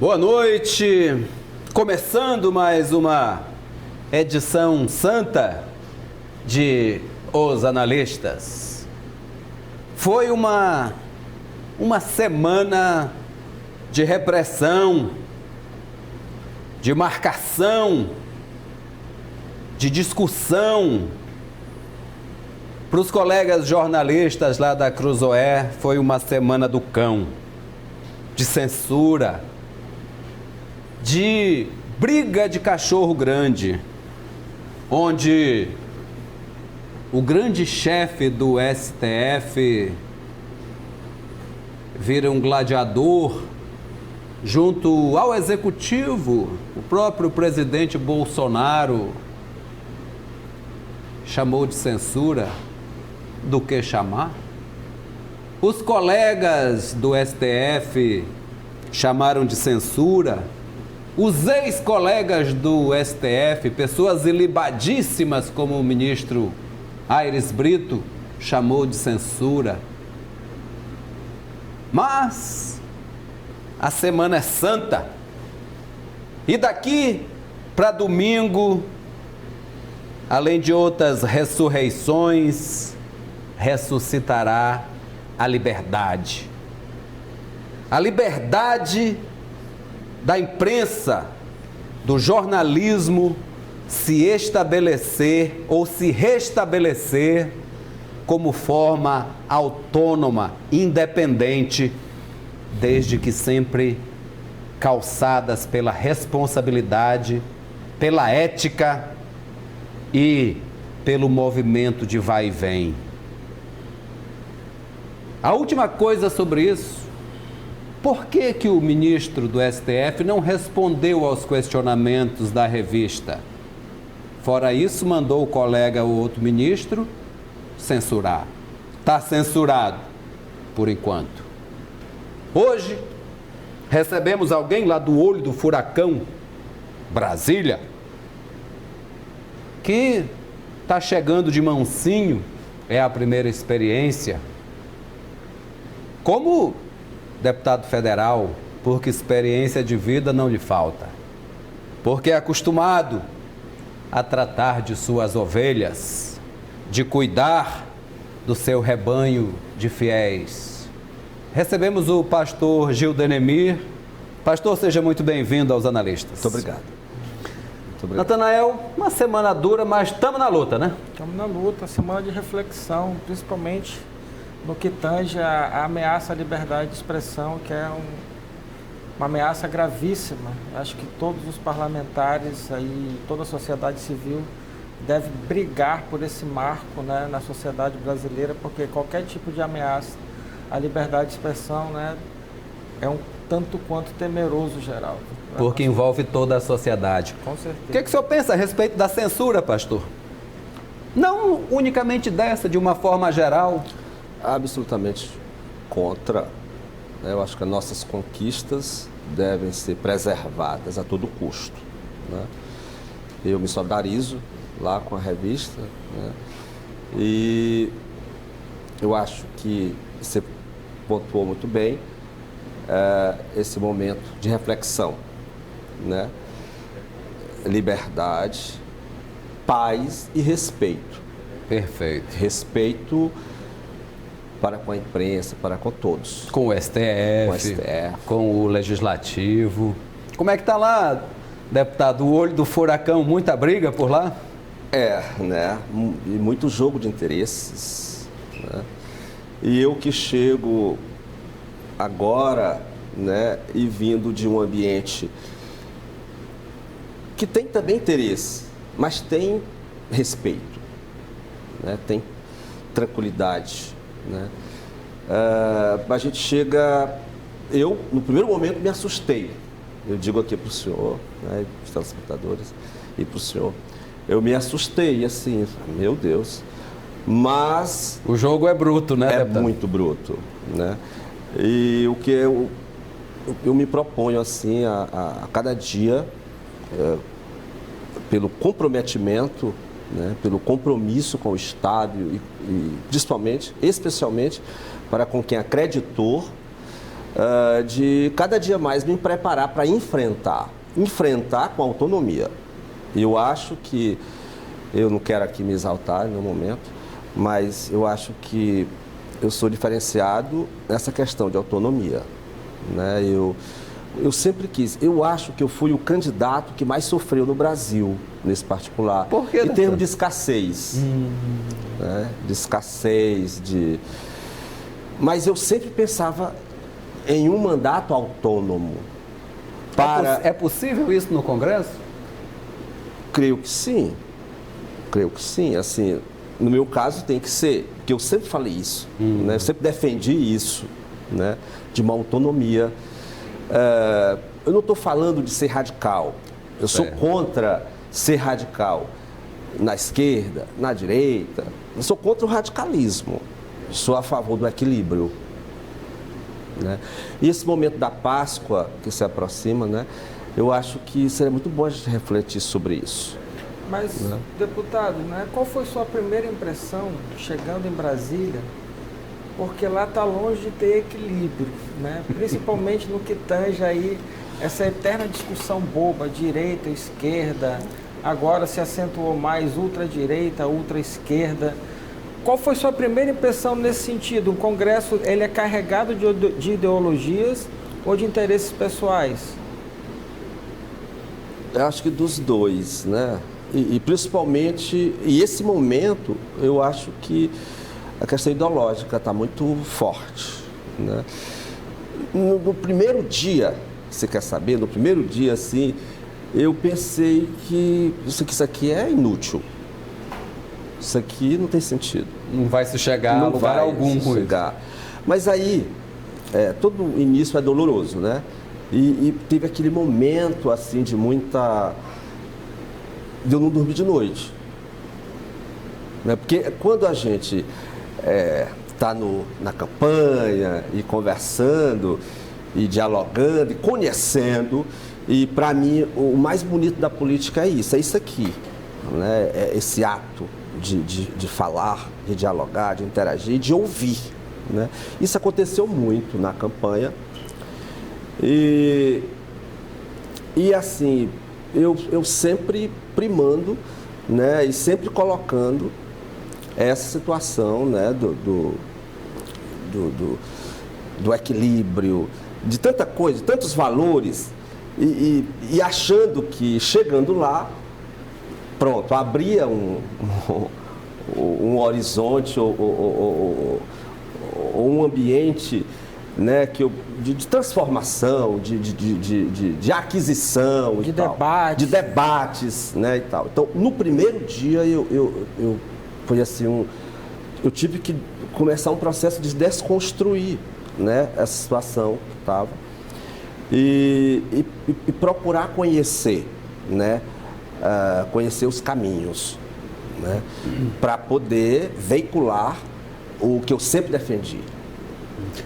Boa noite, começando mais uma edição santa de Os Analistas. Foi uma semana de repressão, de marcação, de discussão. Para os colegas jornalistas lá da Cruzoé, foi uma semana do cão, de censura, de briga de cachorro grande, onde o grande chefe do STF vira um gladiador junto ao executivo. O próprio presidente Bolsonaro chamou de censura. Do que chamar? Os colegas do STF chamaram de censura. Os ex-colegas do STF, pessoas ilibadíssimas como o ministro Aires Brito, chamou de censura. Mas a semana é santa. E daqui para domingo, além de outras ressurreições, ressuscitará a liberdade. A liberdade da imprensa, do jornalismo se estabelecer ou se restabelecer como forma autônoma, independente, desde que sempre calçadas pela responsabilidade, pela ética e pelo movimento de vai e vem. A última coisa sobre isso: por que o ministro do STF não respondeu aos questionamentos da revista? Fora isso, mandou o colega, o outro ministro, censurar. Está censurado, por enquanto. Hoje, recebemos alguém lá do olho do furacão, Brasília, que está chegando de mansinho, é a primeira experiência. Como deputado federal, porque experiência de vida não lhe falta, porque é acostumado a tratar de suas ovelhas, de cuidar do seu rebanho de fiéis. Recebemos o pastor Gildenemir. Pastor, seja muito bem-vindo aos Analistas. Muito obrigado. Muito obrigado. Natanael, uma semana dura, mas estamos na luta, né? Estamos na luta, semana de reflexão, principalmente no que tange a ameaça à liberdade de expressão, que é uma ameaça gravíssima. Acho que todos os parlamentares, aí, toda a sociedade civil deve brigar por esse marco, né, na sociedade brasileira, porque qualquer tipo de ameaça à liberdade de expressão, né, é um tanto quanto temeroso, Geraldo. Porque envolve toda a sociedade. Com certeza. O que o senhor pensa a respeito da censura, pastor? Não unicamente dessa, de uma forma geral. Absolutamente contra. Eu acho que as nossas conquistas devem ser preservadas a todo custo, né? Eu me solidarizo lá com a revista, né? E eu acho que você pontuou muito bem esse momento de reflexão, né? Liberdade, paz e respeito. Perfeito. Respeito para com a imprensa, para com todos. Com o STF, com o Legislativo. Como é que está lá, deputado, o olho do furacão? Muita briga por lá? Né? E muito jogo de interesses, né? E eu que chego agora, né, e vindo de um ambiente que tem também interesse, mas tem respeito, né? Tem tranquilidade, né? A gente chega... Eu, no primeiro momento, me assustei. Eu digo aqui para o senhor, né, os telespectadores, e para o senhor. Eu me assustei, assim, meu Deus. Mas... o jogo é bruto, né, deputado? É muito bruto, né? E o que eu me proponho, assim, a cada dia, pelo comprometimento, né, pelo compromisso com o Estado e especialmente para com quem acreditou, de cada dia mais me preparar para enfrentar com autonomia. Eu acho que, eu não quero aqui me exaltar no momento, mas eu acho que eu sou diferenciado nessa questão de autonomia, né? Eu sempre quis, eu acho que eu fui o candidato que mais sofreu no Brasil, nesse particular. Por quê, em termos de escassez, né? De escassez, Mas eu sempre pensava em um mandato autônomo. É possível isso no Congresso? Creio que sim. Assim, no meu caso tem que ser, porque eu sempre falei isso, né? Eu sempre defendi isso, né? De uma autonomia. Eu não estou falando de ser radical. Eu sou contra ser radical na esquerda, na direita. Eu sou contra o radicalismo. Sou a favor do equilíbrio, né? E esse momento da Páscoa que se aproxima, né? Eu acho que seria muito bom a gente refletir sobre isso. Mas, deputado, né, qual foi sua primeira impressão chegando em Brasília? Porque lá está longe de ter equilíbrio, né? Principalmente no que tange aí essa eterna discussão boba, direita, esquerda, agora se acentuou mais ultradireita, ultra-esquerda. Qual foi sua primeira impressão nesse sentido? O Congresso, ele é carregado de ideologias ou de interesses pessoais? Eu acho que dos dois, né? E principalmente, e esse momento, eu acho que a questão ideológica está muito forte, né? No primeiro dia, você quer saber, no primeiro dia, assim, eu pensei que isso aqui é inútil. Isso aqui não tem sentido. Não vai se chegar a lugar algum com isso. Mas aí, todo início é doloroso, né? E teve aquele momento, assim, de eu não dormir de noite. Né? Porque quando a gente está na campanha e conversando e dialogando e conhecendo, e para mim o mais bonito da política é isso aqui, né? É esse ato de falar, de dialogar, de interagir, de ouvir, né? Isso aconteceu muito na campanha e assim, eu sempre primando, né? E sempre colocando essa situação, né? do equilíbrio, de tanta coisa, de tantos valores e achando que chegando lá, pronto, abria um horizonte ou um ambiente, né, de transformação, de aquisição, de debate, de debates, né, e tal. Então, no primeiro dia eu foi assim eu tive que começar um processo de desconstruir, né, essa situação que estava e procurar conhecer, né, conhecer os caminhos, né, para poder veicular o que eu sempre defendi.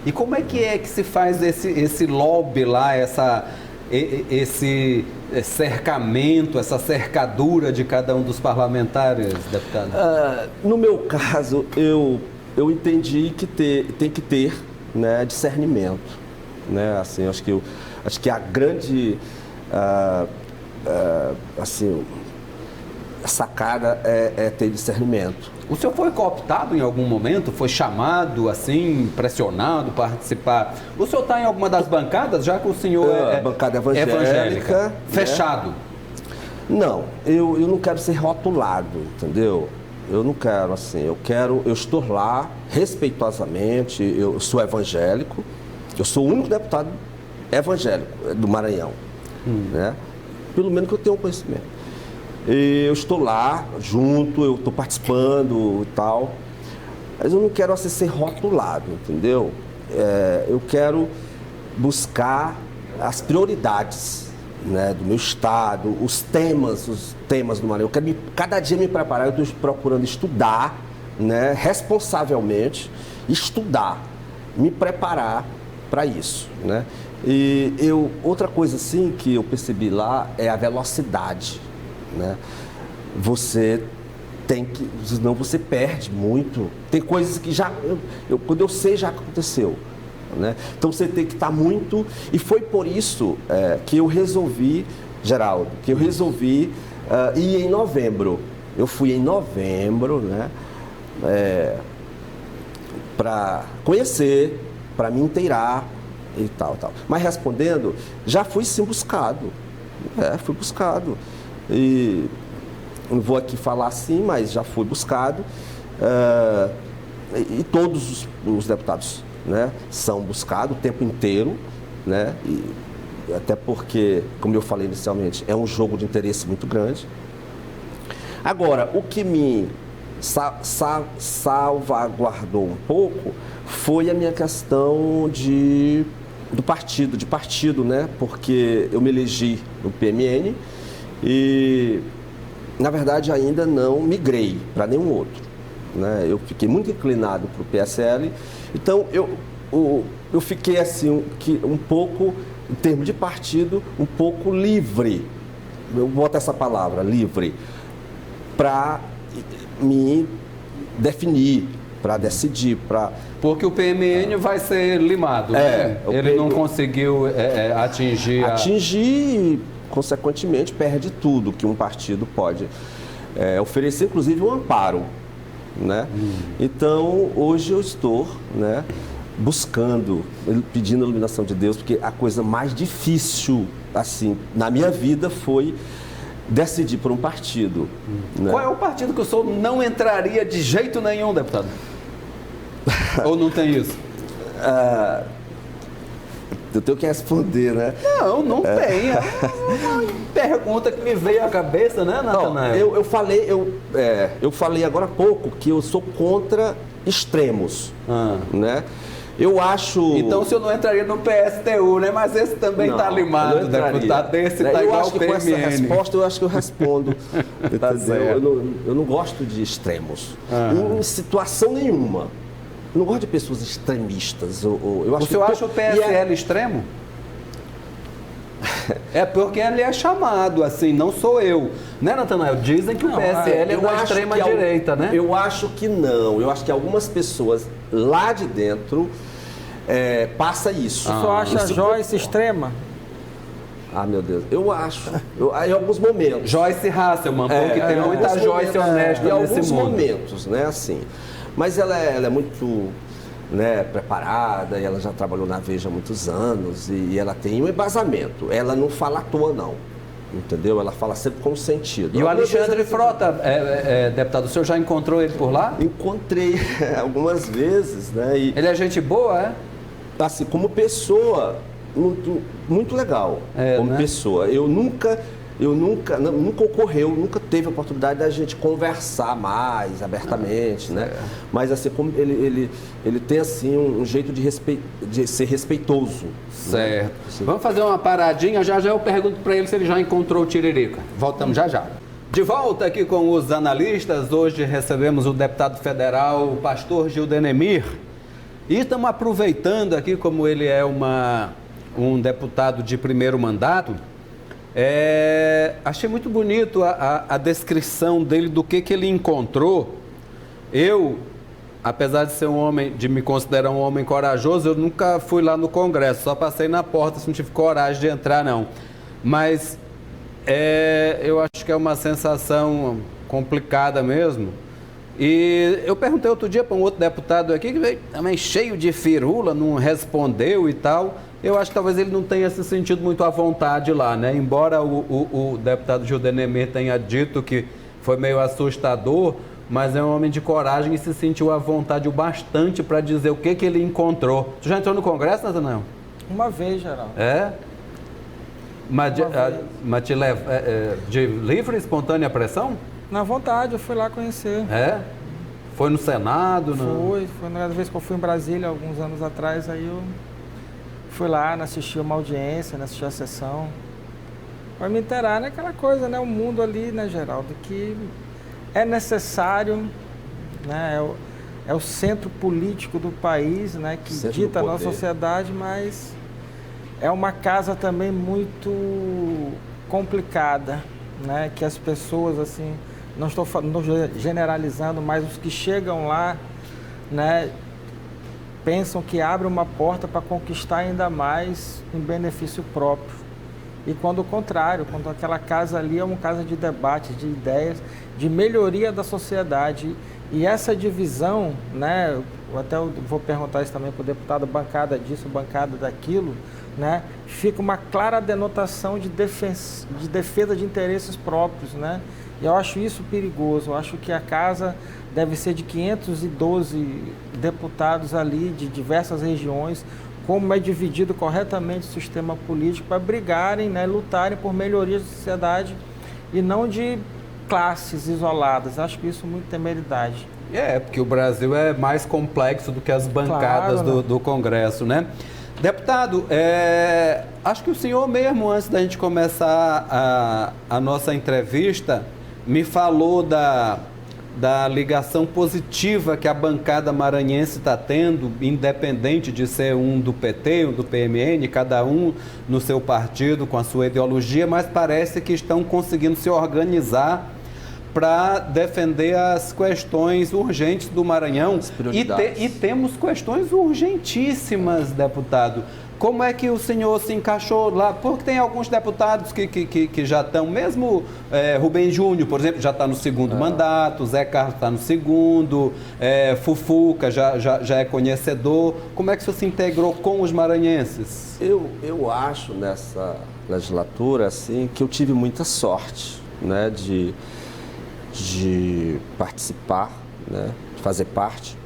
E como é que se faz esse lobby lá, esse cercamento, essa cercadura de cada um dos parlamentares, deputado? No meu caso, eu entendi que tem que ter, né, discernimento, né? Assim, acho que a grande assim, sacada é ter discernimento. O senhor foi cooptado em algum momento? Foi chamado, assim, pressionado para participar? O senhor está em alguma das bancadas, já que o senhor é bancada evangélica, né? Fechado? Não, eu não quero ser rotulado, entendeu? Eu não quero, assim, eu estou lá respeitosamente, eu sou evangélico, eu sou o único deputado evangélico do Maranhão, né? Pelo menos que eu tenho conhecimento. Eu estou lá, junto, eu estou participando e tal, mas eu não quero assim, ser rotulado, entendeu? Eu quero buscar as prioridades, né, do meu estado, os temas do Maranhão. Eu quero cada dia me preparar, eu estou procurando estudar, né, responsavelmente, me preparar para isso, né? E outra coisa assim que eu percebi lá é a velocidade, né? Você tem que, senão você perde muito. Tem coisas que quando eu sei já aconteceu. né? Então você tem que estar muito... E foi por isso que eu resolvi, Geraldo, ir em novembro. Eu fui em novembro, né? Para conhecer, para me inteirar e tal. Mas respondendo, já fui sim buscado. Fui buscado. E não vou aqui falar assim, mas já fui buscado. E todos os deputados, né, são buscados o tempo inteiro, né? E até porque, como eu falei inicialmente, é um jogo de interesse muito grande. Agora, o que me salvaguardou um pouco foi a minha questão de partido, né? Porque eu me elegi no PMN e, na verdade, ainda não migrei para nenhum outro, né? Eu fiquei muito inclinado para o PSL, então eu fiquei assim um pouco, em termos de partido, um pouco livre, eu boto essa palavra, livre, para me definir, para decidir, para... Porque o PMN vai ser limado, né? Ele não conseguiu atingir... Atingir e, consequentemente, perde tudo que um partido pode oferecer, inclusive um amparo, né? Então, hoje eu estou, né, buscando, pedindo a iluminação de Deus, porque a coisa mais difícil, assim, na minha vida foi decidir por um partido. Né? Qual é o partido que o senhor não entraria de jeito nenhum, deputado? Ou não tem isso? Eu tenho que responder, né? Não tem. É uma pergunta que me veio à cabeça, né, Natanael? Eu falei agora há pouco que eu sou contra extremos, né? Eu acho... Então o senhor não entraria no PSTU, né? Mas esse também está limado, deputado. Esse está igual ao PMN. Com essa resposta, eu acho que eu respondo. Tá eu não gosto de extremos. Em situação nenhuma. Eu não gosto de pessoas extremistas. O senhor acha o PSL extremo? É porque ele é chamado, assim, não sou eu. Né, Natanael? Dizem que o PSL é da extrema-direita, né? Eu acho que não. Eu acho que algumas pessoas lá de dentro passa isso. O senhor acha Joyce extrema? Meu Deus. Eu acho. Em alguns momentos. Joyce Hasselman, porque tem muita Joyce honesta nesse mundo. Em alguns momentos, né, assim. Mas ela é muito, né, preparada, e ela já trabalhou na Veja há muitos anos, e ela tem um embasamento. Ela não fala à toa, não. Entendeu? Ela fala sempre com sentido. E o Alexandre Frota, deputado, o senhor já encontrou ele por lá? Encontrei algumas vezes, né? E, ele é gente boa, é? Assim, como pessoa, muito legal. Como pessoa. Nunca teve a oportunidade da gente conversar mais abertamente, né? Mas assim, como ele tem assim um jeito de ser respeitoso. Certo. Né? Vamos fazer uma paradinha, já eu pergunto para ele se ele já encontrou o Tiririca. Voltamos já. De volta aqui com os analistas, hoje recebemos o deputado federal, o pastor Gildenemir, e estamos aproveitando aqui, como ele é um deputado de primeiro mandato. Achei muito bonito a descrição dele do que ele encontrou. Eu, apesar de me considerar um homem corajoso, eu nunca fui lá no Congresso, só passei na porta, não tive coragem de entrar, não. Mas eu acho que é uma sensação complicada mesmo. E eu perguntei outro dia para um outro deputado aqui, que veio também cheio de firula, não respondeu e tal. Eu acho que talvez ele não tenha se sentido muito à vontade lá, né? Embora o deputado Gildenemir tenha dito que foi meio assustador, mas é um homem de coragem e se sentiu à vontade o bastante para dizer o que ele encontrou. Tu já entrou no Congresso, Natanael? Uma vez, Geraldo. Mas te leva de livre e espontânea pressão? Na vontade, eu fui lá conhecer. Foi no Senado? Foi na vez que eu fui em Brasília, alguns anos atrás, aí eu fui lá, assisti uma audiência, assisti a sessão, para me inteirar naquela coisa, né? O mundo ali, né, Geraldo, que é necessário, né? É o centro político do país, né? Que dita a nossa sociedade, mas é uma casa também muito complicada, né? Que as pessoas, assim, não estou generalizando, mas os que chegam lá, né? pensam que abre uma porta para conquistar ainda mais em benefício próprio. E quando o contrário, quando aquela casa ali é uma casa de debate, de ideias, de melhoria da sociedade. E essa divisão, né, eu vou perguntar isso também para o deputado, bancada disso, bancada daquilo, né, fica uma clara denotação de defesa de interesses próprios, né? E eu acho isso perigoso. Eu acho que a casa deve ser de 512 deputados ali, de diversas regiões, como é dividido corretamente o sistema político, para brigarem, né, lutarem por melhorias da sociedade e não de classes isoladas. Acho que isso é muito temeridade. Porque o Brasil é mais complexo do que as bancadas do Congresso, né? Deputado, acho que o senhor mesmo, antes da gente começar a nossa entrevista, me falou da ligação positiva que a bancada maranhense está tendo, independente de ser um do PT, um do PMN, cada um no seu partido, com a sua ideologia, mas parece que estão conseguindo se organizar para defender as questões urgentes do Maranhão. E temos questões urgentíssimas, deputado. Como é que o senhor se encaixou lá? Porque tem alguns deputados que já estão, mesmo Rubem Júnior, por exemplo, já está no segundo mandato, Zé Carlos está no segundo, Fufuca já é conhecedor. Como é que o senhor se integrou com os maranhenses? Eu acho nessa legislatura assim, que eu tive muita sorte, né, de participar, né, de fazer parte,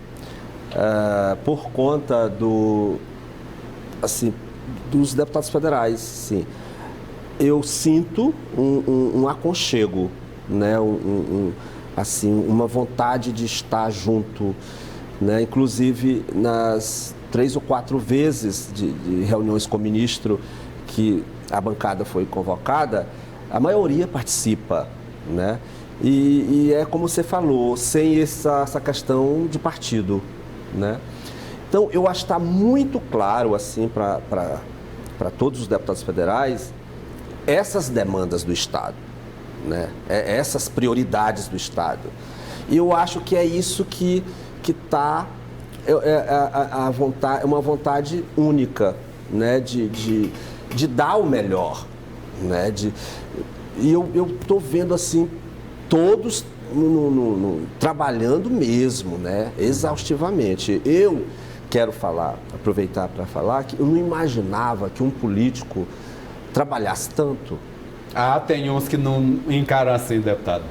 por conta dos deputados federais. Sim. Eu sinto um aconchego, né, uma vontade de estar junto, né, inclusive nas 3 ou 4 vezes de reuniões com o ministro que a bancada foi convocada, a maioria participa, né? E é como você falou, sem essa questão de partido, né? Então, eu acho que está muito claro, assim, para todos os deputados federais, essas demandas do Estado, né? Essas prioridades do Estado. E eu acho que é isso que está, uma vontade única, né? De dar o melhor, né? E eu estou vendo, assim, todos trabalhando mesmo, né? Exaustivamente. Eu quero aproveitar para falar que eu não imaginava que um político trabalhasse tanto. Tem uns que não encaram assim, deputado.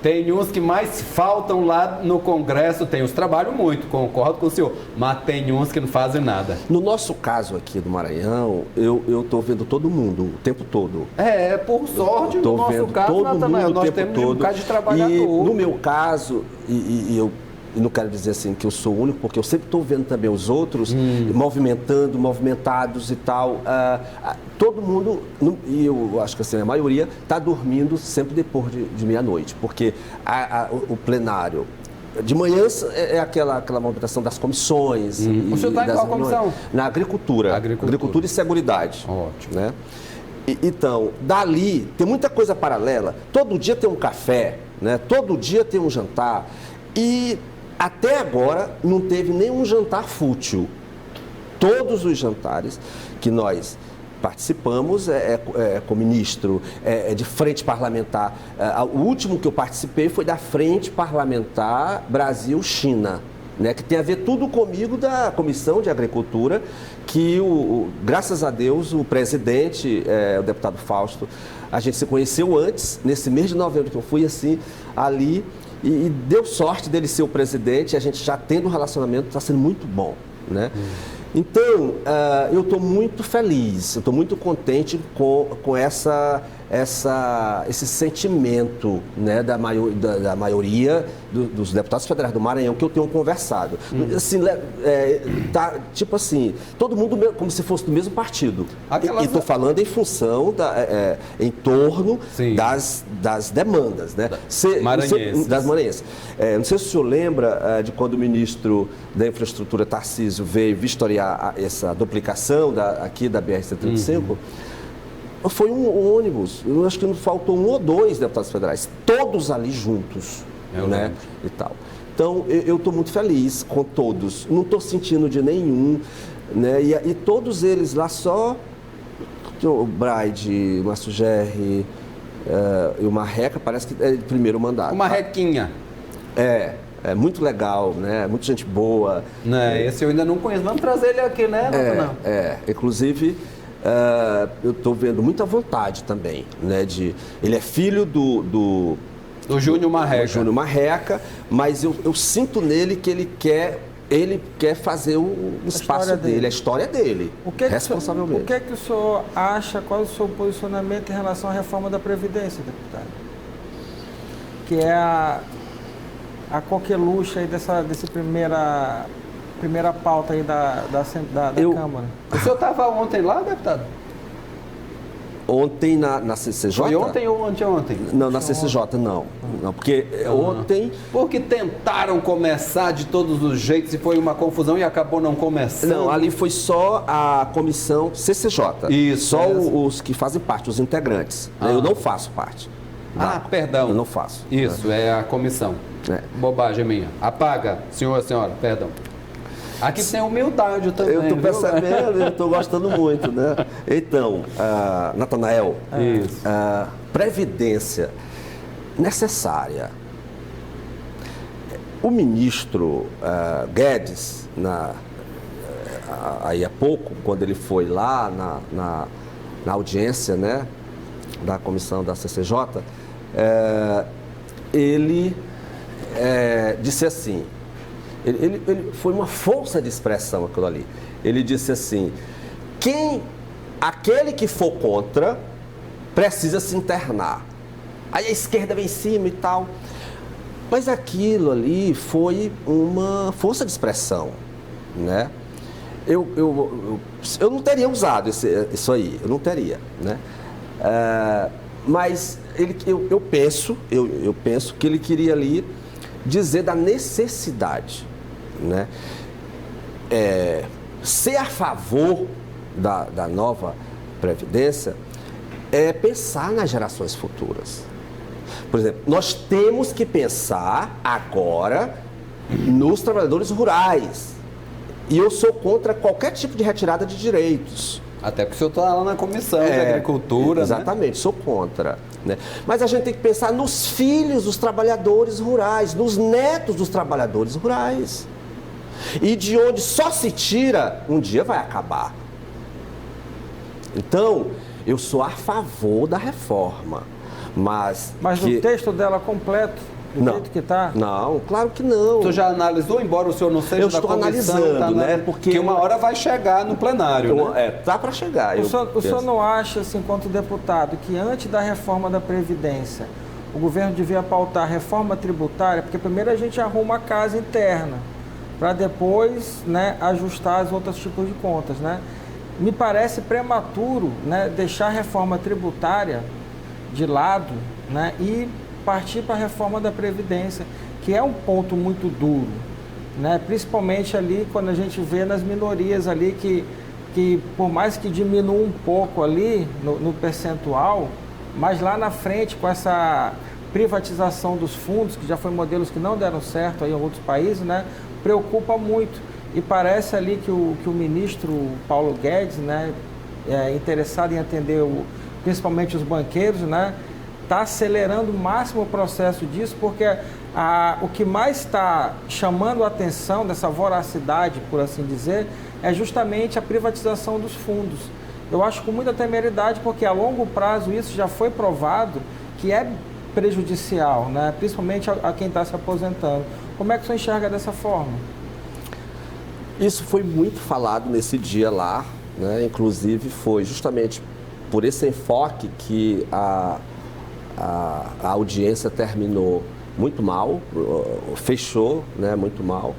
Tem uns que mais faltam lá no Congresso, tem uns que trabalham muito, concordo com o senhor, mas tem uns que não fazem nada. No nosso caso aqui do Maranhão, eu estou vendo todo mundo o tempo todo. Por sorte, no nosso caso, Natanael, nós temos um bocado de trabalhador. E no meu caso, eu não quero dizer assim que eu sou o único, porque eu sempre estou vendo também os outros movimentados e tal. Todo mundo, e eu acho que assim, a maioria, está dormindo sempre depois de meia-noite, porque o plenário de manhã é aquela movimentação das comissões. O senhor está em qual comissão? Na agricultura. Agricultura e seguridade. Ótimo. Né? Então, dali, tem muita coisa paralela. Todo dia tem um café, né? Todo dia tem um jantar. E até agora não teve nenhum jantar fútil. Todos os jantares que nós participamos com o ministro, de frente parlamentar. O último que eu participei foi da frente parlamentar Brasil-China, né, que tem a ver tudo comigo da Comissão de Agricultura, que, graças a Deus, o presidente, o deputado Fausto, a gente se conheceu antes, nesse mês de novembro que eu fui assim, ali, e deu sorte dele ser o presidente, a gente já tendo um relacionamento, está sendo muito bom, né? Então, eu estou muito feliz, eu estou muito contente com esse sentimento, né, da maioria dos deputados federais do Maranhão que eu tenho conversado. Assim, tipo assim, todo mundo como se fosse do mesmo partido. E estou falando em função, em torno das demandas, né? Das maranhenses. Não sei se o senhor lembra de quando o ministro da Infraestrutura, Tarcísio, veio vistoriar essa duplicação aqui da BR-135. Foi um ônibus, eu acho que não faltou 1 ou 2 deputados federais, todos ali juntos, né? E tal. Então, eu estou muito feliz com todos, não estou sentindo de nenhum, né? E todos eles lá só, o Braide, o Márcio Gerri, e o Marreca, parece que é de primeiro mandato. Uma requinha. É muito legal, né? Muita gente boa. Né? Esse eu ainda não conheço. Vamos trazer ele aqui, né? Inclusive, eu estou vendo muita vontade também, né? Ele é filho do Júnior Marreca. Júnior Marreca, mas eu sinto nele que ele quer fazer o espaço dele, a história dele, responsavelmente. O que o senhor acha, qual é o seu posicionamento em relação à reforma da Previdência, deputado? Que é a coqueluche aí dessa primeira pauta aí da Câmara. O senhor estava ontem lá, deputado? Ontem na CCJ? Foi ontem ou anteontem? Não, na CCJ não. Não, porque ontem... Porque tentaram começar de todos os jeitos e foi uma confusão e acabou não começando. Não, ali foi só a comissão CCJ. Isso. Só os que fazem parte, os integrantes. Eu não faço parte. Perdão. Eu não faço. Isso, é a comissão. Bobagem minha. Apaga, senhor, senhora, perdão. Aqui tem humildade também. Eu estou percebendo, eu estou gostando muito, né? Então, Natanael, previdência necessária. O ministro Guedes, aí há pouco, quando ele foi lá na audiência, né, da comissão da CCJ, ele disse assim, ele foi uma força de expressão aquilo ali. Ele disse assim, aquele que for contra precisa se internar. Aí a esquerda vem em cima e tal. Mas aquilo ali foi uma força de expressão, né? Eu não teria usado isso aí, eu não teria, né? Mas eu penso que ele queria ali dizer da necessidade, né? Ser a favor da nova Previdência é pensar nas gerações futuras. Por exemplo, nós temos que pensar agora nos trabalhadores rurais. E eu sou contra qualquer tipo de retirada de direitos. Até porque o senhor está lá na Comissão de Agricultura, exatamente, né? Sou contra. Né? Mas a gente tem que pensar nos filhos dos trabalhadores rurais, nos netos dos trabalhadores rurais. E de onde só se tira, um dia vai acabar. Então, eu sou a favor da reforma. Mas no texto dela completo, do jeito que está? Não, claro que não. O senhor já analisou, embora o senhor não seja da comissão? Eu estou analisando, né? Porque uma hora vai chegar no plenário, né? Tá para chegar. O senhor não acha, assim, enquanto deputado, que antes da reforma da Previdência, o governo devia pautar a reforma tributária? Porque primeiro a gente arruma a casa interna, para depois, né, ajustar os outros tipos de contas, né? Me parece prematuro, né, deixar a reforma tributária de lado, né, e partir para a reforma da Previdência, que é um ponto muito duro, né, principalmente ali quando a gente vê nas minorias ali que por mais que diminua um pouco ali no percentual, mas lá na frente com essa privatização dos fundos, que já foi modelos que não deram certo aí em outros países, né, preocupa muito. E parece ali que o ministro Paulo Guedes, né, interessado em atender principalmente os banqueiros, né, está acelerando o máximo o processo disso, porque o que mais está chamando a atenção dessa voracidade, por assim dizer, é justamente a privatização dos fundos. Eu acho com muita temeridade, porque a longo prazo isso já foi provado que é prejudicial, né, principalmente a quem está se aposentando. Como é que o senhor enxerga dessa forma? Isso foi muito falado nesse dia lá, né? Inclusive foi justamente por esse enfoque que a audiência terminou muito mal, fechou, né, muito mal.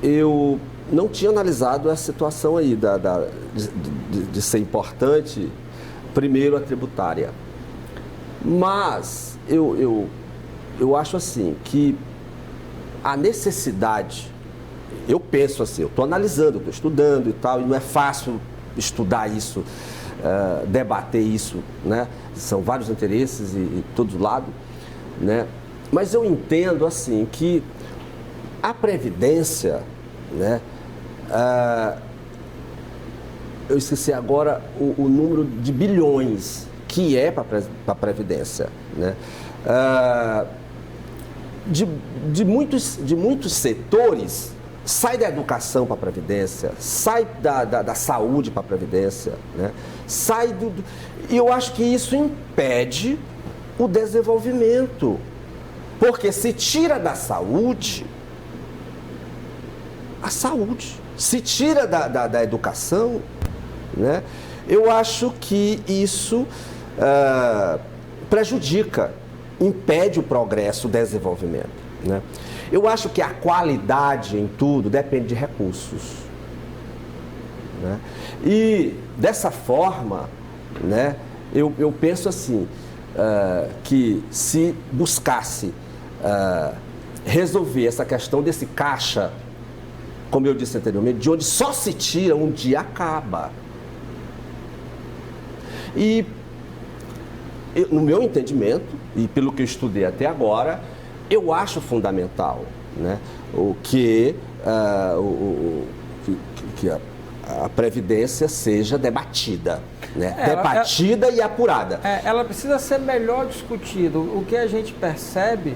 Eu não tinha analisado a situação aí de ser importante, primeiro a tributária. Mas eu acho assim que a necessidade, eu penso assim, eu estou analisando, estou estudando e tal, e não é fácil estudar isso, debater isso, né? São vários interesses e todo lado, né? Mas eu entendo assim que a Previdência, né, eu esqueci agora o número de bilhões que é para a Previdência, né? De muitos setores, sai da educação para a Previdência, sai da saúde para a Previdência, né? E eu acho que isso impede o desenvolvimento, porque se tira da saúde, a saúde, se tira da educação, né? Eu acho que isso prejudica, impede o progresso, o desenvolvimento, né? Eu acho que a qualidade em tudo depende de recursos, né? E dessa forma, né, eu penso assim, que se buscasse resolver essa questão desse caixa, como eu disse anteriormente, de onde só se tira, um dia acaba. E no meu entendimento, e pelo que eu estudei até agora, eu acho fundamental, né, que a Previdência seja debatida, né? Debatida e apurada. Ela precisa ser melhor discutida. O que a gente percebe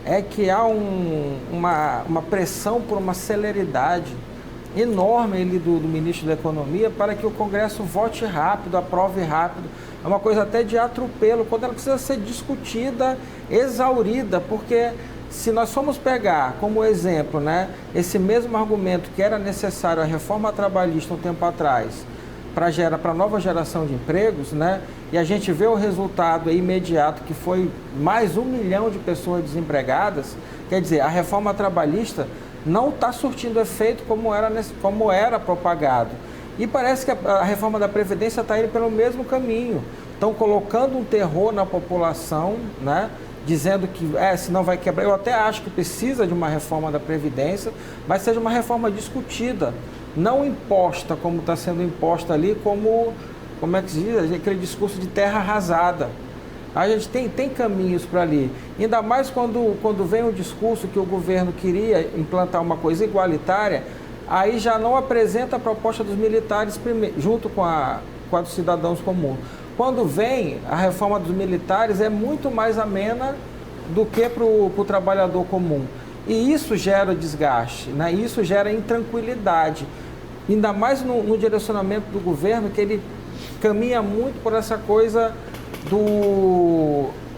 é que há uma pressão por uma celeridade enorme ali do ministro da Economia para que o Congresso vote rápido, aprove rápido. É uma coisa até de atropelo, quando ela precisa ser discutida, exaurida, porque se nós formos pegar como exemplo, né, esse mesmo argumento que era necessário a reforma trabalhista um tempo atrás para a nova geração de empregos, né, e a gente vê o resultado imediato que foi mais 1 milhão de pessoas desempregadas, quer dizer, a reforma trabalhista não está surtindo efeito como era propagado. E parece que a reforma da Previdência está indo pelo mesmo caminho. Estão colocando um terror na população, né? Dizendo que senão vai quebrar. Eu até acho que precisa de uma reforma da Previdência, mas seja uma reforma discutida, não imposta como está sendo imposta ali, como é que se diz? Aquele discurso de terra arrasada. A gente tem caminhos para ali. Ainda mais quando vem o discurso que o governo queria implantar uma coisa igualitária, aí já não apresenta a proposta dos militares primeiro, junto com a dos cidadãos comuns. Quando vem a reforma dos militares, é muito mais amena do que para o trabalhador comum. E isso gera desgaste, né? Isso gera intranquilidade. Ainda mais no direcionamento do governo, que ele caminha muito por essa coisa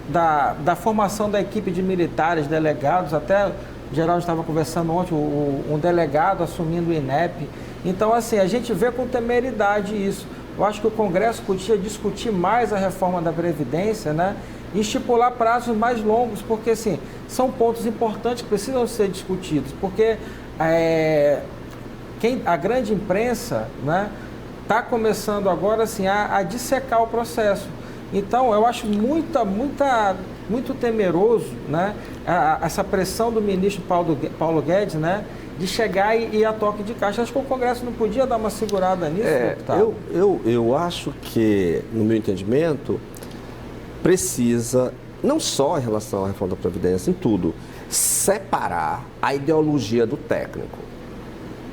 da formação da equipe de militares, delegados, até o Geraldo estava conversando ontem, um delegado assumindo o INEP. Então, assim, a gente vê com temeridade isso. Eu acho que o Congresso podia discutir mais a reforma da Previdência, né? E estipular prazos mais longos, porque, assim, são pontos importantes que precisam ser discutidos, porque a grande imprensa, né, está começando agora, assim, a dissecar o processo. Então, eu acho muito temeroso, né, essa pressão do ministro Paulo Guedes, né, de chegar e ir a toque de caixa. Acho que o Congresso não podia dar uma segurada nisso, deputado? Eu acho que, no meu entendimento, precisa, não só em relação à reforma da Previdência, em tudo, separar a ideologia do técnico.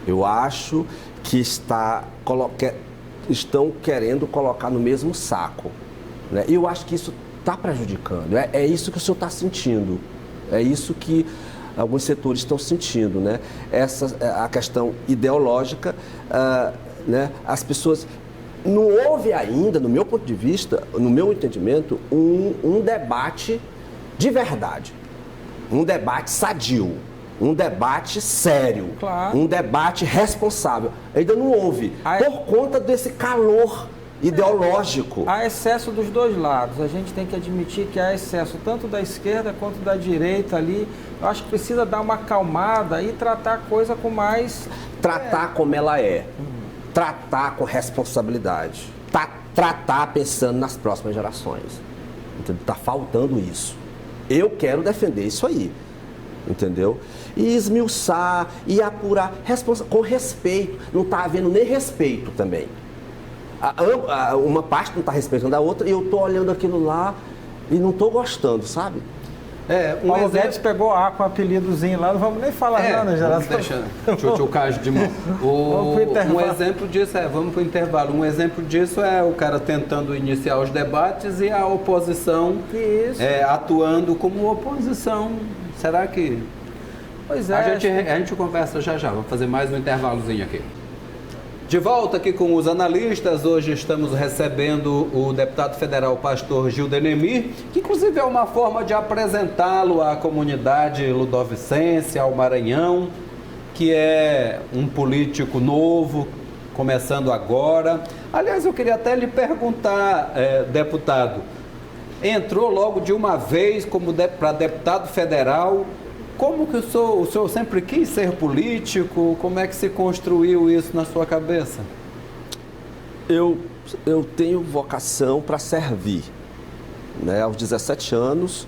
Eu acho que estão querendo colocar no mesmo saco, né? E eu acho que isso está prejudicando. É isso que o senhor está sentindo. É isso que alguns setores estão sentindo, né? A questão ideológica, né? As pessoas... Não houve ainda, no meu ponto de vista, no meu entendimento, um debate de verdade. Um debate sadio. Um debate sério. Claro. Um debate responsável. Ainda não houve. Por conta desse calor ideológico. Há excesso dos dois lados. A gente tem que admitir que há excesso tanto da esquerda quanto da direita ali. Eu acho que precisa dar uma acalmada e tratar a coisa com mais... Tratar como ela é. Tratar com responsabilidade. Tratar pensando nas próximas gerações. Está faltando isso. Eu quero defender isso aí. Entendeu? E esmiuçar, e apurar com respeito. Não está havendo nem respeito também. Uma parte não está respeitando a outra e eu estou olhando aquilo lá e não estou gostando, sabe? Paulo Guedes pegou A com um apelidozinho lá, não vamos nem falar não, né, Geraldo? Deixa o caso de mão. Um exemplo disso vamos para o intervalo. Um exemplo disso é o cara tentando iniciar os debates e a oposição atuando como oposição. Será que... Pois é. A gente conversa já. Vamos fazer mais um intervalozinho aqui. De volta aqui com os analistas, hoje estamos recebendo o deputado federal pastor Gil Denemir, que inclusive é uma forma de apresentá-lo à comunidade ludovicense, ao Maranhão, que é um político novo, começando agora. Aliás, eu queria até lhe perguntar, deputado, entrou logo de uma vez para deputado federal. Como que o senhor sempre quis ser político? Como é que se construiu isso na sua cabeça? Eu tenho vocação para servir. Né? Aos 17 anos,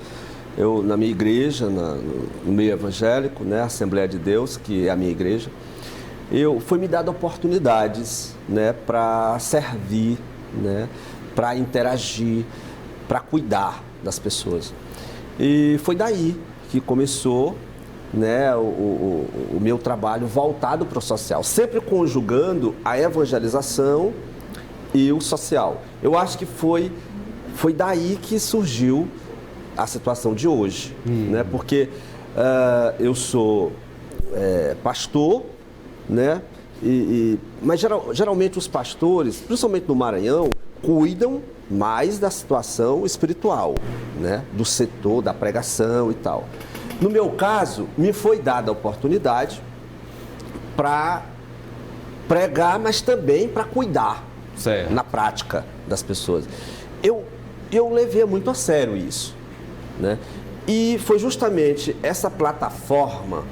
na minha igreja, no meio evangélico, né? Assembleia de Deus, que é a minha igreja, foi me dado oportunidades, né? Para servir, né? Para interagir, para cuidar das pessoas. E foi daí que começou, né, o meu trabalho voltado para o social, sempre conjugando a evangelização e o social. Eu acho que foi daí que surgiu a situação de hoje, né, porque eu sou pastor, né, mas geralmente os pastores, principalmente no Maranhão, cuidam mais da situação espiritual, né? Do setor, da pregação e tal. No meu caso, me foi dada a oportunidade para pregar, mas também para cuidar na prática das pessoas. Eu levei muito a sério isso, né? E foi justamente essa plataforma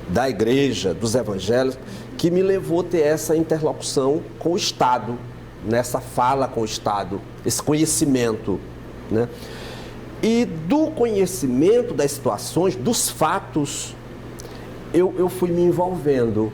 da igreja, dos evangélicos, que me levou a ter essa interlocução com o Estado, nessa fala com o Estado, esse conhecimento, né? E do conhecimento das situações, dos fatos, eu fui me envolvendo,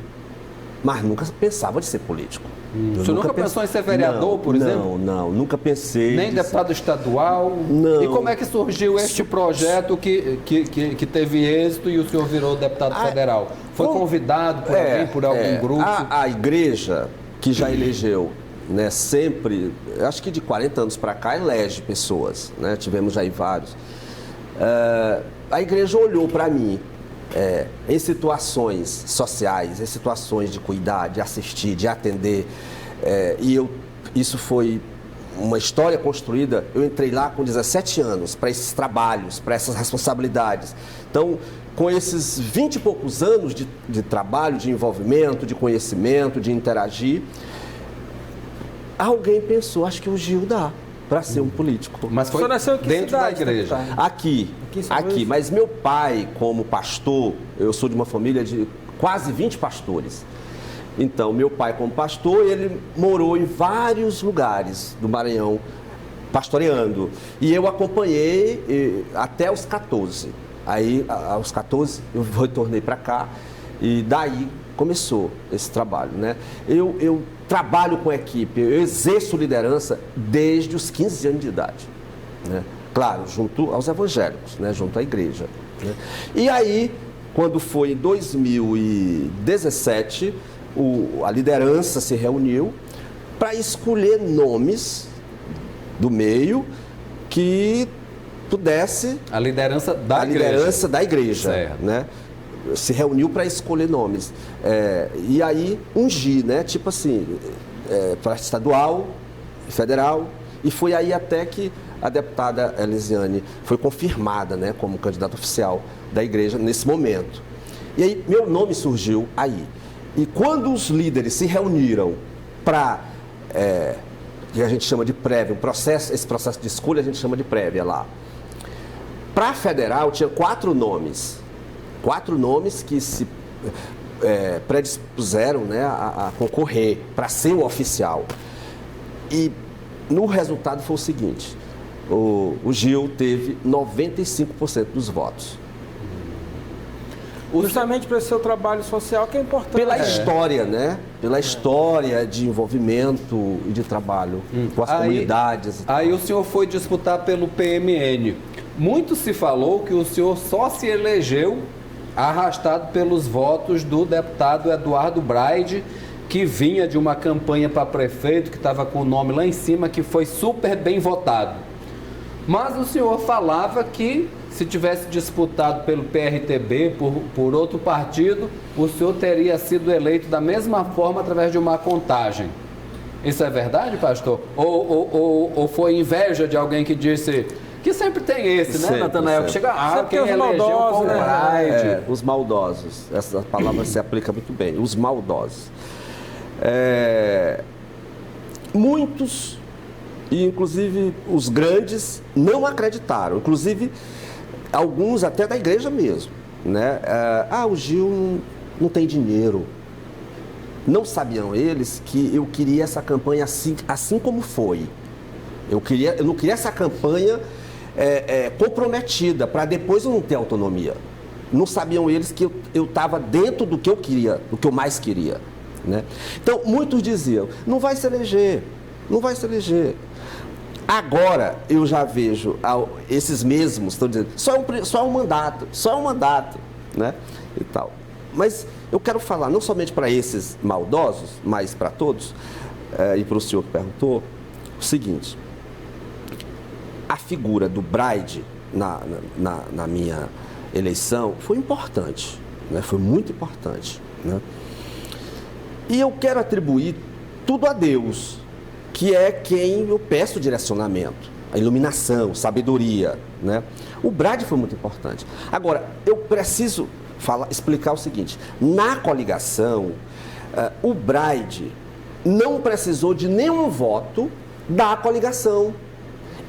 mas nunca pensava de ser político. Você nunca pensou em ser vereador, por exemplo? Não, nunca pensei. Nem deputado estadual? Não. E como é que surgiu este projeto que teve êxito e o senhor virou deputado federal? Foi convidado por alguém, por algum grupo? A igreja, que já elegeu, né, sempre, acho que de 40 anos para cá, elege pessoas, né? Tivemos aí vários. A igreja olhou para mim em situações sociais, em situações de cuidar, de assistir, de atender, isso foi uma história construída. Eu entrei lá com 17 anos para esses trabalhos, para essas responsabilidades. Então, com esses 20 e poucos anos de trabalho, de envolvimento, de conhecimento, de interagir, alguém pensou, acho que o Gil dá para ser um político. Mas foi dentro da igreja? Aqui. Mas meu pai, como pastor, eu sou de uma família de quase 20 pastores. Então, meu pai, como pastor, ele morou em vários lugares do Maranhão, pastoreando. E eu acompanhei até os 14. Aí, aos 14, eu retornei para cá e daí começou esse trabalho, né? Eu trabalho com equipe, eu exerço liderança desde os 15 anos de idade, né? Claro, junto aos evangélicos, né? Junto à igreja, né? E aí, quando foi em 2017, a liderança se reuniu para escolher nomes do meio que pudesse... A liderança da igreja, certo, né? Se reuniu para escolher nomes. E aí, ungir, né? Tipo assim, para estadual, federal. E foi aí até que a deputada Elisiane foi confirmada, né, como candidata oficial da igreja nesse momento. E aí, meu nome surgiu aí. E quando os líderes se reuniram para, que a gente chama de prévia, esse processo de escolha a gente chama de prévia lá. Para federal, tinha 4 nomes. 4 nomes que se predispuseram, né, a concorrer para ser o oficial. E no resultado foi o seguinte: o Gil teve 95% dos votos. Justamente para esse seu trabalho social que é importante. Pela história, né? Pela história de envolvimento e de trabalho com as comunidades. Aí o senhor foi disputar pelo PMN. muito se falou que o senhor só se elegeu arrastado pelos votos do deputado Eduardo Braide, que vinha de uma campanha para prefeito, que estava com o nome lá em cima, que foi super bem votado. Mas o senhor falava que se tivesse disputado pelo PRTB, por outro partido, o senhor teria sido eleito da mesma forma através de uma contagem. Isso é verdade, pastor? Ou foi inveja de alguém que disse... Que sempre tem esse, né, Natanael? Que chega, quem elegeu foi o Braide. Os maldosos. Essa palavra se aplica muito bem. Os maldosos. Muitos, e inclusive os grandes, não acreditaram. Inclusive, alguns até da igreja mesmo. Né? O Gil não tem dinheiro. Não sabiam eles que eu queria essa campanha assim como foi. Eu não queria essa campanha comprometida, para depois eu não ter autonomia. Não sabiam eles que eu estava dentro do que eu queria, do que eu mais queria. Né? Então, muitos diziam, não vai se eleger, não vai se eleger. Agora, eu já vejo esses mesmos, estão dizendo, só um mandato, né? E tal. Mas eu quero falar, não somente para esses maldosos, mas para todos, e para o senhor que perguntou, o seguinte: a figura do Braide na minha eleição foi importante, né? Foi muito importante. Né? E eu quero atribuir tudo a Deus, que é quem eu peço direcionamento, a iluminação, sabedoria. Né? O Braide foi muito importante. Agora, eu preciso explicar o seguinte: na coligação, o Braide não precisou de nenhum voto da coligação.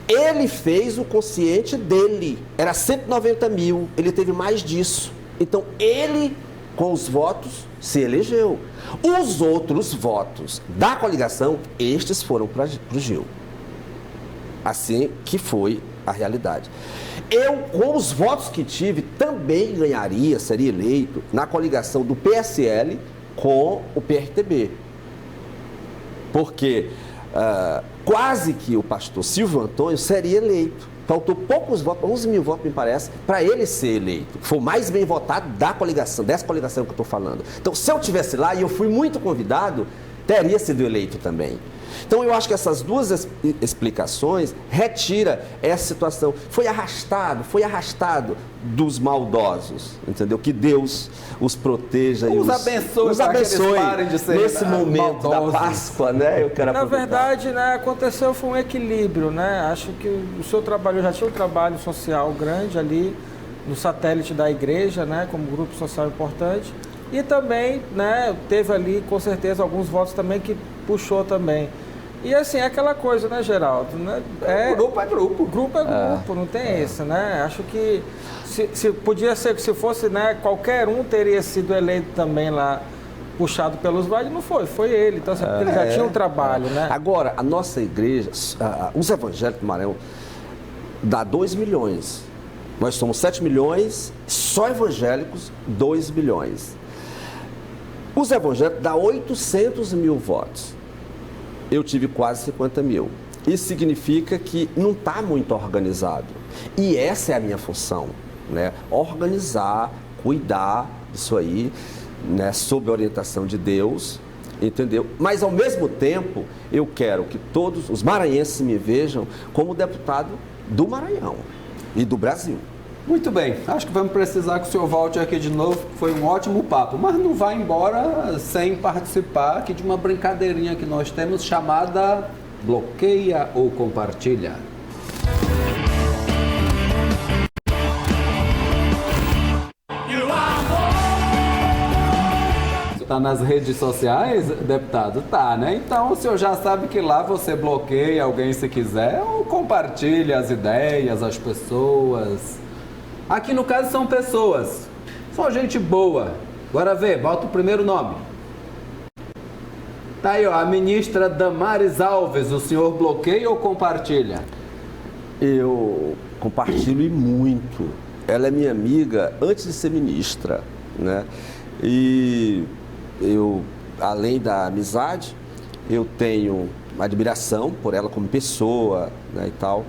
Ele fez o consciente dele, era 190 mil, ele teve mais disso. Então, ele, com os votos, se elegeu. Os outros votos da coligação, estes foram para o Gil. Assim que foi a realidade. Eu, com os votos que tive, também seria eleito na coligação do PSL com o PRTB. Porque quase que o pastor Silvio Antônio seria eleito. Faltou poucos votos, 11 mil votos, me parece, para ele ser eleito. Foi o mais bem votado da coligação, dessa coligação que eu estou falando. Então, se eu estivesse lá e eu fui muito convidado, teria sido eleito também. Então, eu acho que essas duas explicações retiram essa situação. Foi arrastado dos maldosos, entendeu? Que Deus os proteja e os abençoe parem de ser nesse momento maldosos. Da Páscoa, né? Eu quero Na verdade, né, aconteceu foi um equilíbrio, né? Acho que o senhor já tinha um trabalho social grande ali no satélite da igreja, né? Como grupo social importante. E também, né, teve ali, com certeza, alguns votos também que puxou também. E assim, é aquela coisa, né, Geraldo? Né? Grupo é grupo. Grupo é grupo, não tem isso, né? Acho que se podia ser que se fosse, né, qualquer um teria sido eleito também lá, puxado pelos Braide, não foi ele. Então, assim, porque ele já tinha um trabalho, né? Agora, a nossa igreja, os evangélicos do Maranhão, dá 2 milhões. Nós somos 7 milhões, só evangélicos, 2 milhões. Os evangélicos dá 800 mil votos. Eu tive quase 50 mil. Isso significa que não está muito organizado. E essa é a minha função, né? Organizar, cuidar disso aí, né? Sob a orientação de Deus, entendeu? Mas, ao mesmo tempo, eu quero que todos os maranhenses me vejam como deputado do Maranhão e do Brasil. Muito bem, acho que vamos precisar que o senhor volte aqui de novo, foi um ótimo papo, mas não vai embora sem participar aqui de uma brincadeirinha que nós temos chamada Bloqueia ou Compartilha. Está nas redes sociais, deputado? Tá, né? Então o senhor já sabe que lá você bloqueia alguém se quiser ou compartilha as ideias, as pessoas. Aqui no caso são pessoas, são gente boa. Agora vê, bota o primeiro nome. Tá aí, ó, a ministra Damares Alves, o senhor bloqueia ou compartilha? Eu compartilho e muito. Ela é minha amiga antes de ser ministra, né? E eu, além da amizade, eu tenho admiração por ela como pessoa, né, e tal.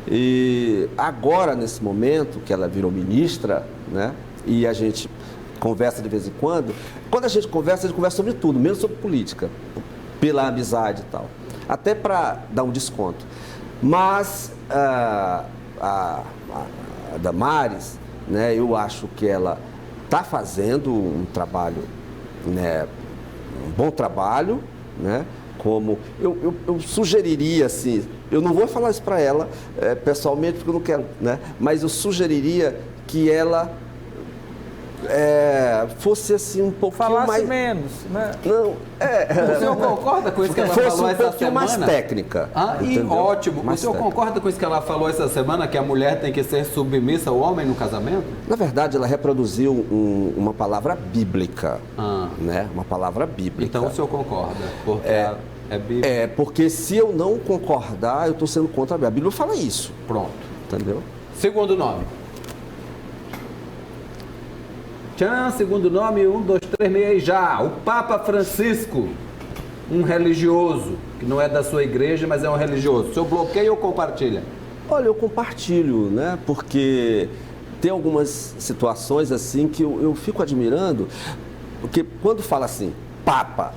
E agora, nesse momento que ela virou ministra, né, e a gente conversa de vez em quando a gente conversa sobre tudo, menos sobre política, pela amizade e tal, até para dar um desconto. Mas a Damares, né, eu acho que ela está fazendo um trabalho, né, um bom trabalho, né, como eu sugeriria, assim, eu não vou falar isso para ela pessoalmente, porque eu não quero, né, mas eu sugeriria que ela fosse assim um pouquinho Falasse mais... menos, né? Não, O senhor concorda com isso que ela fosse falou um essa pouquinho semana? mais técnica. E entendeu? ótimo. Mais o senhor técnica. concorda com isso que ela falou essa semana, que a mulher tem que ser submissa ao homem no casamento? Na verdade, ela reproduziu uma palavra bíblica, né? Uma palavra bíblica. Então o senhor concorda, porque é bíblica. Porque se eu não concordar, eu estou sendo contra a Bíblia. A Bíblia fala isso. Pronto. Entendeu? Segundo nome. Tchan, segundo nome, 1, 2, 3, meia e já. O Papa Francisco, um religioso, que não é da sua igreja, mas é um religioso. O senhor bloqueia ou compartilha? Olha, eu compartilho, né? Porque tem algumas situações assim que eu fico admirando, porque quando fala assim, Papa,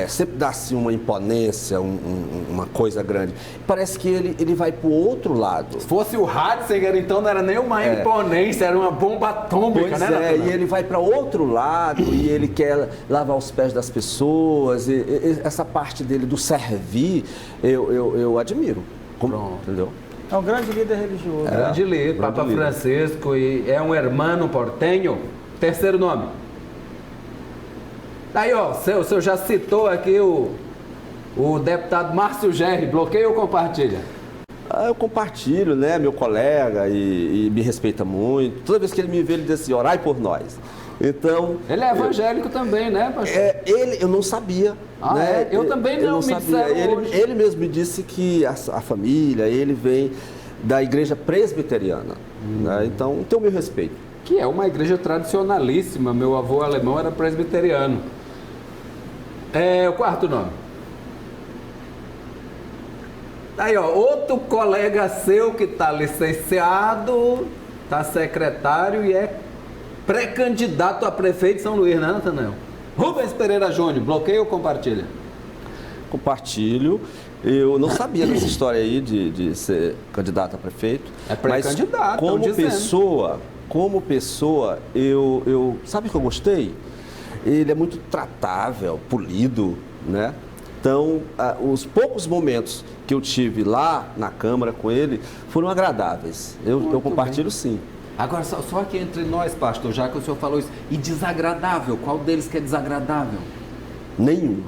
sempre dá assim uma imponência, uma coisa grande. Parece que ele vai para o outro lado. Se fosse o Ratzinger, então não era nem uma imponência, era uma bomba atômica, Pois né? e ele vai para outro lado e ele quer lavar os pés das pessoas. E essa parte dele do servir, eu admiro. Pronto. Entendeu? É um grande líder religioso. Grande líder, Papa líder. Francisco, e é um hermano portenho. Terceiro nome. Aí, ó, o senhor já citou aqui o deputado Márcio Gerri. Bloqueia ou compartilha? Eu compartilho, né? Meu colega e me respeita muito. Toda vez que ele me vê, ele diz assim, orai por nós. Então... Ele é evangélico também, né, pastor? Eu não sabia. Ah, né? Eu também não, me sabia. disseram hoje. Ele mesmo me disse que a família, ele vem da igreja presbiteriana. Né? Então, tem o meu respeito. Que é uma igreja tradicionalíssima. Meu avô alemão era presbiteriano. O quarto nome. Aí, ó, outro colega seu que está licenciado, está secretário e é pré-candidato a prefeito de São Luís, né, Natanael? Rubens Pereira Júnior, bloqueia ou compartilha? Compartilho. Eu não sabia dessa história aí de ser candidato a prefeito. É pré-candidato, mas como pessoa, eu sabe o que eu gostei? Ele é muito tratável, polido, né? Então, os poucos momentos que eu tive lá na Câmara com ele foram agradáveis. Eu compartilho sim. Agora, só aqui entre nós, pastor, já que o senhor falou isso, e desagradável, qual deles que é desagradável? Nenhum.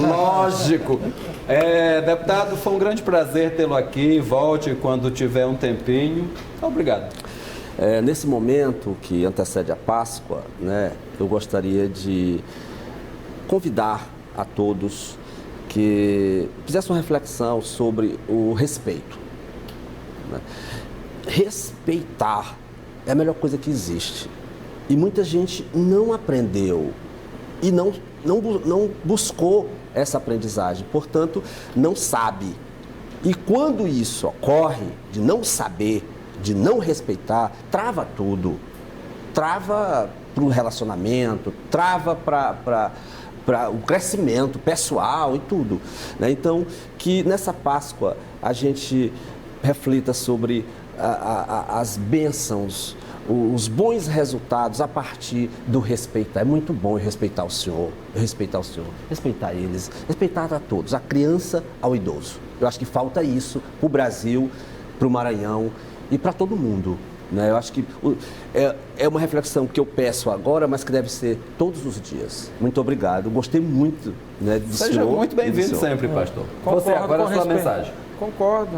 Lógico. Deputado, foi um grande prazer tê-lo aqui. Volte quando tiver um tempinho. Obrigado. Nesse momento que antecede a Páscoa, né, eu gostaria de convidar a todos que fizessem uma reflexão sobre o respeito. Né? Respeitar é a melhor coisa que existe. E muita gente não aprendeu e não buscou essa aprendizagem, portanto, não sabe. E quando isso ocorre, de não saber, de não respeitar, trava tudo. Trava para o relacionamento, trava para o crescimento pessoal e tudo. Né? Então, que nessa Páscoa a gente reflita sobre as bênçãos, os bons resultados a partir do respeitar. É muito bom respeitar o Senhor, respeitar eles, respeitar a todos, a criança ao idoso. Eu acho que falta isso para o Brasil, para o Maranhão e para todo mundo. Né? Eu acho que é uma reflexão que eu peço agora, mas que deve ser todos os dias. Muito obrigado. Gostei muito, né, do Seja senhor. muito bem-vindo sempre, pastor. Você agora a sua mensagem. Concordo,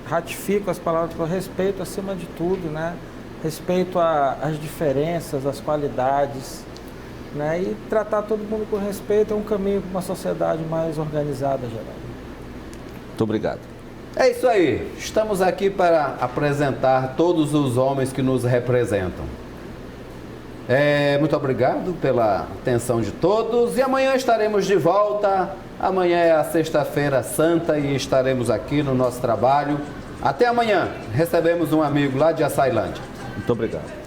ratifico as palavras do respeito acima de tudo, né? Respeito às diferenças, às qualidades, né? E tratar todo mundo com respeito é um caminho para uma sociedade mais organizada, Geraldo. Muito obrigado. É isso aí. Estamos aqui para apresentar todos os homens que nos representam. Muito obrigado pela atenção de todos e amanhã estaremos de volta. Amanhã é a sexta-feira santa e estaremos aqui no nosso trabalho Até amanhã. Recebemos um amigo lá de Açailândia. Muito obrigado.